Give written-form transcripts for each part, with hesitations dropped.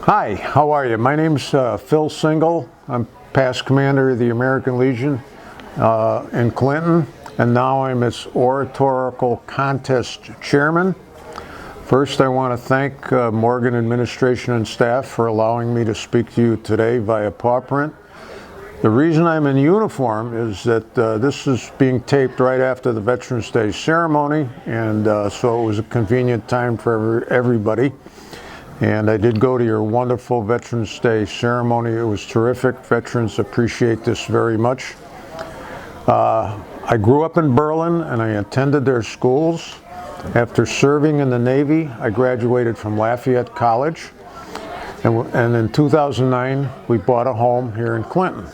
Hi, how are you? My name's Phil Single. I'm past commander of the American Legion in Clinton, and now I'm its Oratorical Contest Chairman. First, I want to thank Morgan administration and staff for allowing me to speak to you today via paw print. The reason I'm in uniform is that this is being taped right after the Veterans Day ceremony, and so it was a convenient time for everybody. And I did go to your wonderful Veterans Day ceremony. It was terrific. Veterans appreciate this very much. I grew up in Berlin and I attended their schools. After serving in the Navy, I graduated from Lafayette College. And in 2009, we bought a home here in Clinton.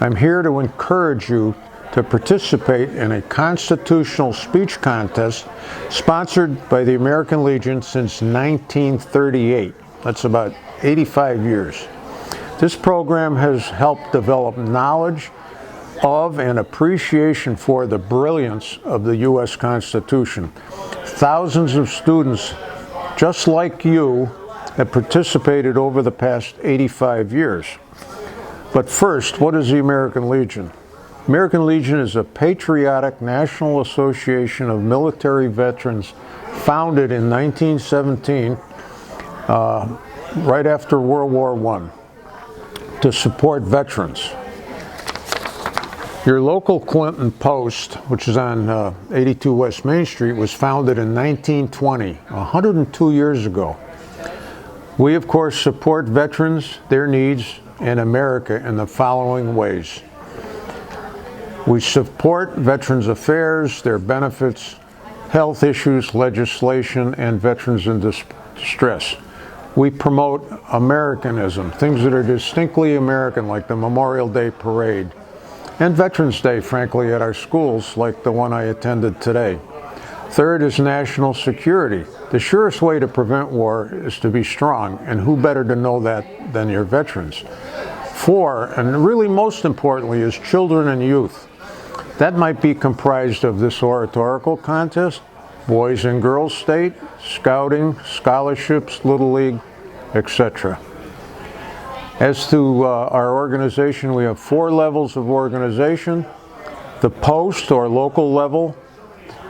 I'm here to encourage you to participate in a constitutional speech contest sponsored by the American Legion since 1938. That's about 85 years. This program has helped develop knowledge of and appreciation for the brilliance of the U.S. Constitution. Thousands of students just like you have participated over the past 85 years. But first, what is the American Legion? American Legion is a patriotic national association of military veterans founded in 1917, right after World War I, to support veterans. Your local Clinton Post, which is on 82 West Main Street, was founded in 1920, 102 years ago. We, of course, support veterans, their needs, and America in the following ways. We support Veterans Affairs, their benefits, health issues, legislation, and veterans in distress. We promote Americanism, things that are distinctly American, like the Memorial Day Parade, and Veterans Day, frankly, at our schools, like the one I attended today. Third is national security. The surest way to prevent war is to be strong, and who better to know that than your veterans? Four, and really most importantly, is children and youth. That might be comprised of this oratorical contest, Boys and Girls State, Scouting, scholarships, Little League, etc. As to our organization, we have 4 levels of organization: the post or local level,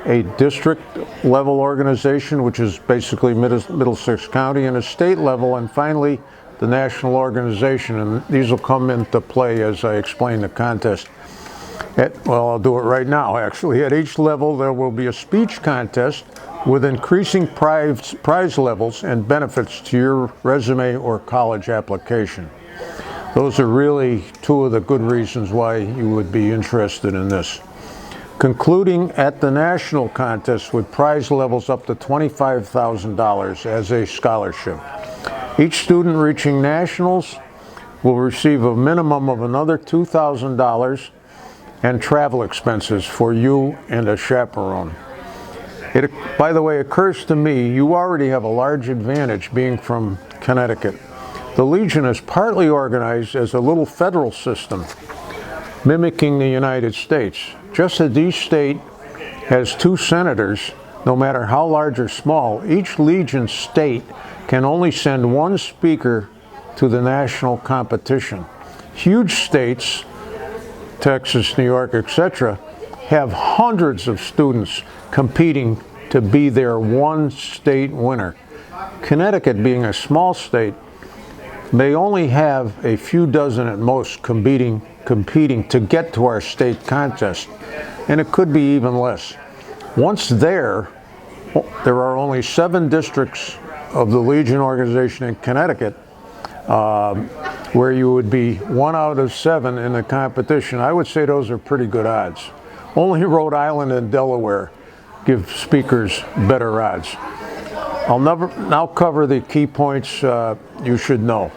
a district level organization, which is basically Middlesex County, and a state level, and finally the national organization. And these will come into play as I explain the contest. Well, I'll do it right now, actually. At each level, there will be a speech contest with increasing prize levels and benefits to your resume or college application. Those are really 2 of the good reasons why you would be interested in this. Concluding at the national contest with prize levels up to $25,000 as a scholarship. Each student reaching nationals will receive a minimum of another $2,000 and travel expenses for you and a chaperone. It, by the way, occurs to me you already have a large advantage being from Connecticut. The Legion is partly organized as a little federal system, mimicking the United States. Just as each state has 2 senators, no matter how large or small, each Legion state can only send 1 speaker to the national competition. Huge states, Texas, New York, etc., have hundreds of students competing to be their 1 state winner. Connecticut, being a small state, may only have a few dozen at most competing to get to our state contest, and it could be even less. Once there are only 7 districts of the Legion organization in Connecticut, where you would be 1 out of 7 in the competition. I would say those are pretty good odds. Only Rhode Island and Delaware give speakers better odds. I'll now cover the key points you should know.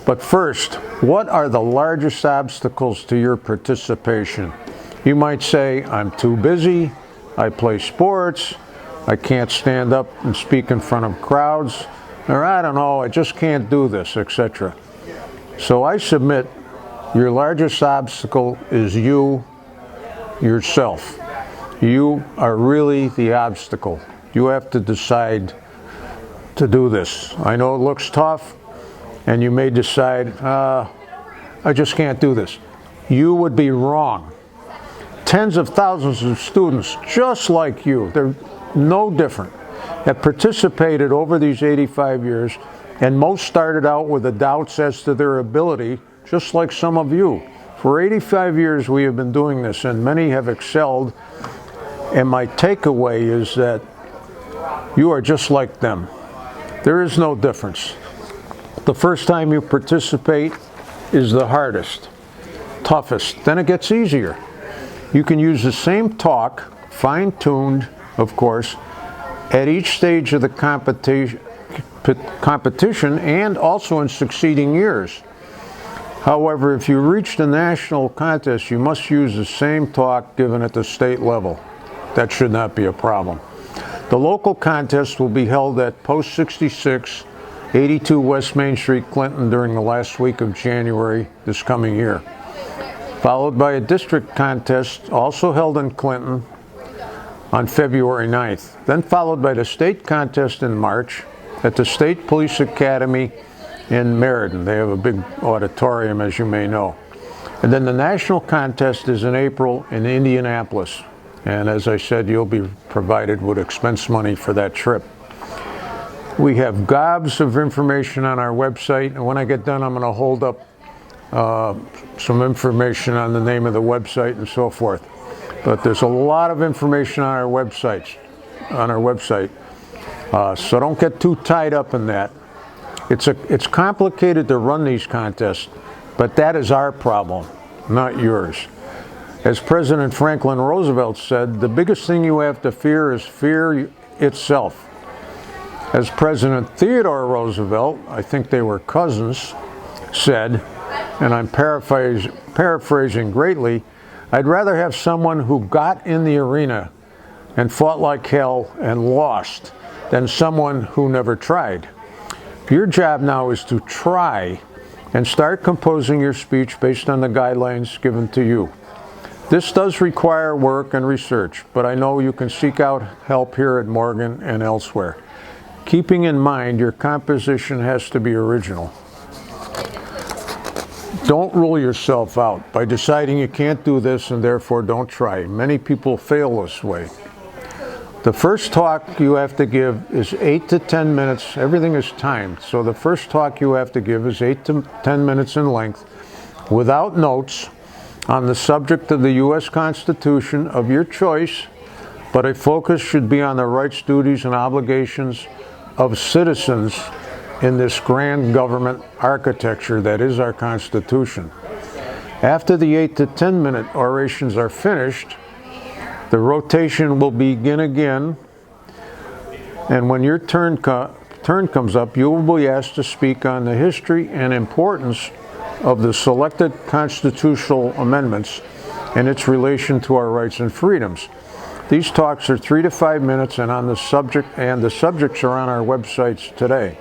But first, what are the largest obstacles to your participation? You might say, I'm too busy, I play sports, I can't stand up and speak in front of crowds, or I don't know, I just can't do this, etc. So I submit your largest obstacle is you, yourself. You are really the obstacle. You have to decide to do this. I know it looks tough, and you may decide, I just can't do this. You would be wrong. Tens of thousands of students just like you, they're no different, have participated over these 85 years, and most started out with the doubts as to their ability, just like some of you. For 85 years we have been doing this, and many have excelled, and my takeaway is that you are just like them. There is no difference. The first time you participate is the hardest, toughest, then it gets easier. You can use the same talk, fine-tuned, of course, at each stage of the competition and also in succeeding years. However, if you reach the national contest, you must use the same talk given at the state level. That should not be a problem. The local contest will be held at Post 66, 82 West Main Street, Clinton, during the last week of January this coming year, followed by a district contest also held in Clinton on February 9th, then followed by the state contest in March at the State Police Academy in Meriden. They have a big auditorium, as you may know. And then the national contest is in April in Indianapolis. And as I said, you'll be provided with expense money for that trip. We have gobs of information on our website, and when I get done, I'm going to hold up some information on the name of the website and so forth. But there's a lot of information on our website. So don't get too tied up in that. It's complicated to run these contests, but that is our problem, not yours. As President Franklin Roosevelt said, the biggest thing you have to fear is fear itself. As President Theodore Roosevelt, I think they were cousins, said, and I'm paraphrasing greatly, I'd rather have someone who got in the arena and fought like hell and lost than someone who never tried. Your job now is to try and start composing your speech based on the guidelines given to you. This does require work and research, but I know you can seek out help here at Morgan and elsewhere. Keeping in mind your composition has to be original. Don't rule yourself out by deciding you can't do this and therefore don't try. Many people fail this way. The first talk you have to give is 8 to 10 minutes. Everything is timed. So the first talk you have to give is 8 to 10 minutes in length without notes on the subject of the U.S. Constitution of your choice, but a focus should be on the rights, duties, and obligations of citizens in this grand government architecture that is our Constitution. After the 8 to 10 minute orations are finished, the rotation will begin again, and when your turn comes up, you will be asked to speak on the history and importance of the selected constitutional amendments and its relation to our rights and freedoms. These talks are 3 to 5 minutes and the subjects are on our websites today.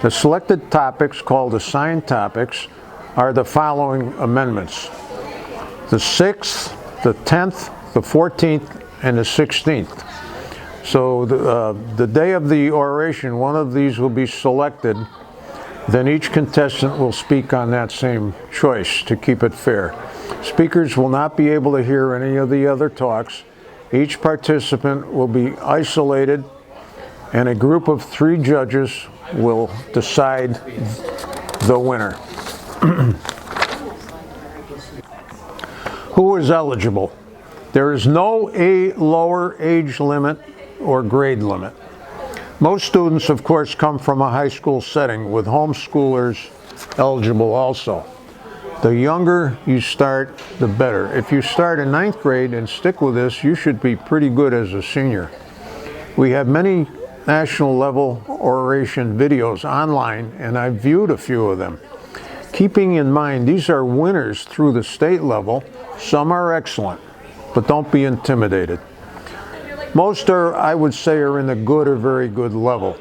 The selected topics, called assigned topics, are the following amendments: the 6th, the 10th, the 14th, and the 16th. So the day of the oration, one of these will be selected. Then each contestant will speak on that same choice to keep it fair. Speakers will not be able to hear any of the other talks. Each participant will be isolated, and a group of 3 judges will decide the winner. Who is eligible? There is no lower age limit or grade limit. Most students, of course, come from a high school setting, with homeschoolers eligible also. The younger you start, the better. If you start in 9th grade and stick with this, you should be pretty good as a senior. We have many national level oration videos online, and I've viewed a few of them. Keeping in mind these are winners through the state level, some are excellent, but don't be intimidated. Most are, I would say, are in the good or very good level.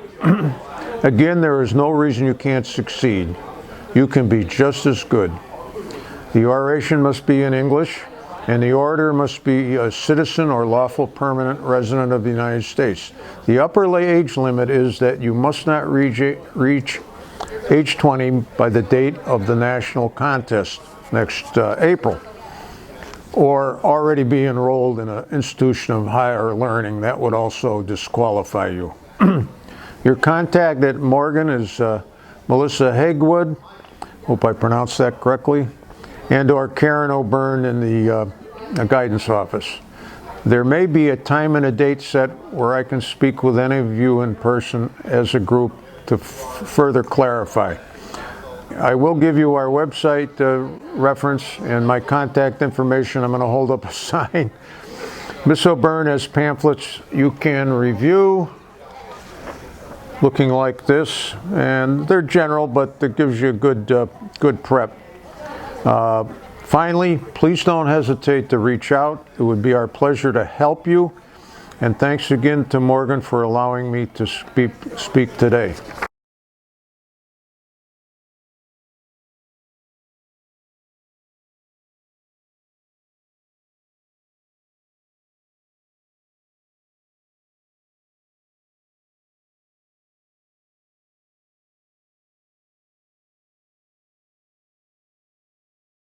Again, there is no reason you can't succeed. You can be just as good. The oration must be in English, and the orator must be a citizen or lawful permanent resident of the United States. The upper age limit is that you must not reach age 20 by the date of the national contest next April, or already be enrolled in an institution of higher learning. That would also disqualify you. Your contact at Morgan is Melissa Hagwood, hope I pronounced that correctly, and or Karen O'Byrne in the guidance office. There may be a time and a date set where I can speak with any of you in person as a group to further clarify. I will give you our website reference and my contact information. I'm going to hold up a sign. Miss O'Byrne has pamphlets you can review, looking like this, and they're general, but it gives you a good prep. Finally, please don't hesitate to reach out. It would be our pleasure to help you. And thanks again to Morgan for allowing me to speak today.